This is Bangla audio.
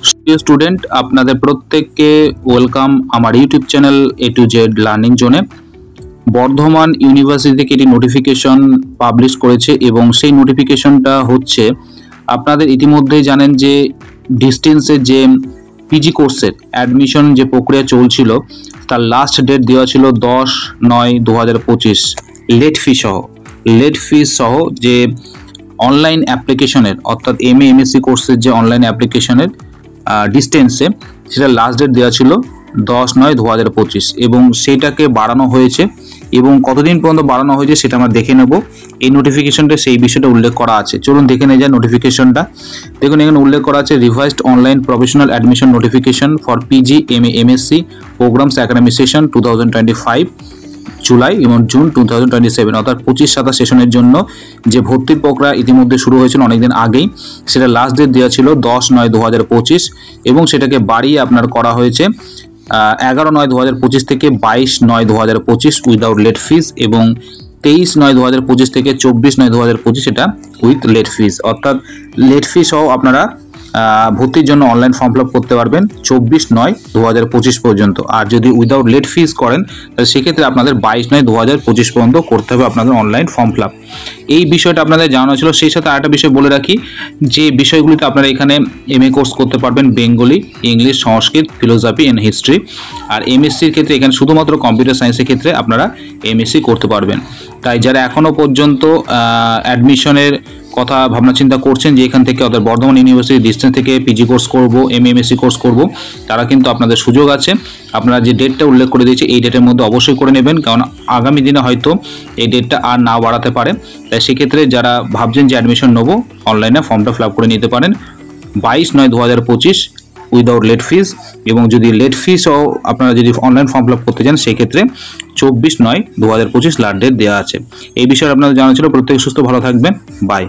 প্রিয় স্টুডেন্ট, আপনাদের প্রত্যেককে ওয়েলকাম আমার YouTube channel A to Z learning জোনে। বর্ধমান ইউনিভার্সিটি থেকে একটি নোটিফিকেশন পাবলিশ করেছে এবং সেই নোটিফিকেশনটা হচ্ছে, আপনাদের ইতিমধ্যেই জানেন যে ডিস্টেন্সের যে পিজি কোর্সের অ্যাডমিশন যে প্রক্রিয়া চলছিল তার লাস্ট ডেট দেওয়া ছিল 10/9/2025। লেট ফি সহ যে অনলাইন অ্যাপ্লিকেশনের অর্থাৎ MSc কোর্সের যে অনলাইন অ্যাপ্লিকেশনের ডিস্টেন্সে সেটা লাস্ট ডেট দেওয়া ছিল 10/9/2025 এবং সেটাকে বাড়ানো হয়েছে। এবং কতদিন পর্যন্ত বাড়ানো হয়েছে সেটা আমরা দেখে নেব। এই নোটিফিকেশনটা সেই বিষয়টা উল্লেখ করা আছে, চলুন দেখে নেওয়া যায় নোটিফিকেশনটা। দেখুন, এখানে উল্লেখ করা আছে revised online professional admission notification for PG MA MSc programs academic session 2025 July এবং জুন 2027, অর্থাৎ 25-27 সেশনের জন্য যে ভর্তির প্রক্রিয়া ইতিমধ্যে শুরু হয়েছিল অনেকদিন আগেই, সেটা লাস্ট ডেট দেওয়া ছিল 10/9/2025 এবং সেটাকে বাড়িয়ে আপনার করা হয়েছে 11/9/2025 থেকে 22/9/2025 উইদাউট লেট ফিস এবং 23/9/2025 থেকে 24/9/2025 এটা উইথ লেট ফিস। অর্থাৎ লেট ফি সহ আপনারা ভর্তির জন্য অনলাইন ফর্ম ফিল আপ করতে পারবেন 24/9/2025 পর্যন্ত। আর যদি উইদাউট লেট ফিস করেন তাহলে সেক্ষেত্রে আপনাদের 22/9/2025 পর্যন্ত করতে হবে আপনাদের অনলাইন ফর্ম ফিল আপ। এই বিষয়টা আপনাদের জানানো ছিল। সেই সাথে আরেকটা বিষয় বলে রাখি, যে বিষয়গুলিতে আপনারা এখানে MA কোর্স করতে পারবেন Bengali, English, Sanskrit, philosophy and history. আর MScর ক্ষেত্রে এখানে শুধুমাত্র কম্পিউটার সায়েন্সের ক্ষেত্রে আপনারা MSc করতে পারবেন। তাই যারা এখনও পর্যন্ত অ্যাডমিশনের কথা ভাবনা চিন্তা করছেন যে এখান থেকে অর্থাৎ বর্ধমান ইউনিভার্সিটি ডিস্টেন্স থেকে PG কোর্স করব, MSc কোর্স করব, তারা কিন্তু আপনাদের সুযোগ আছে। আপনারা যে ডেটটা উল্লেখ করে দিয়েছে এই ডেটের মধ্যে অবশ্যই করে নেবেন, কারণ আগামী দিনে হয়তো এই ডেটটা আর না বাড়াতে পারে। তাই সেক্ষেত্রে যারা ভাবছেন যে অ্যাডমিশন নেবো, অনলাইনে ফর্মটা ফিল আপ করে নিতে পারেন 22/9/2025 উইদাউট লেট ফিস। এবং যদি লেট ফিস ও আপনারা যদি অনলাইন ফর্ম ফিল আপ করতে চান সেক্ষেত্রে 24/9/2025 লাস্ট ডেট দেওয়া আছে। এই বিষয়ে আপনাদের জানা ছিল। প্রত্যেকে সুস্থ ভালো থাকবেন। বাই।